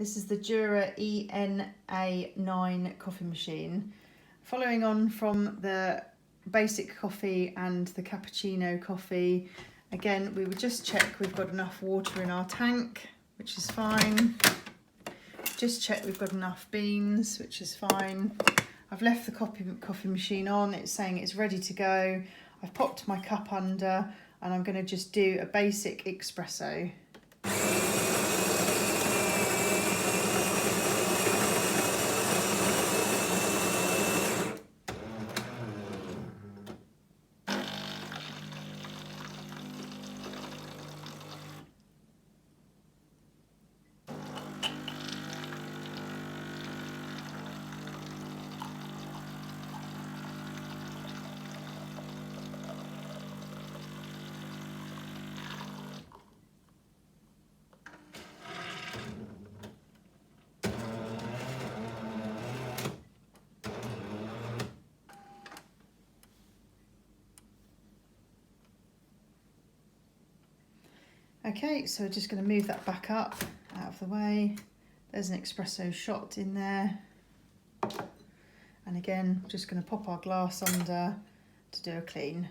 This is the Jura ENA 9 coffee machine. Following on from the basic coffee and the cappuccino coffee, again we would just check we've got enough water in our tank, which is fine. Just check we've got enough beans, which is fine. I've left the coffee machine on, it's saying it's ready to go. I've popped my cup under and I'm going to just do a basic espresso. Okay, so we're just going to move that back up out of the way. There's an espresso shot in there. And again, just going to pop our glass under to do a clean.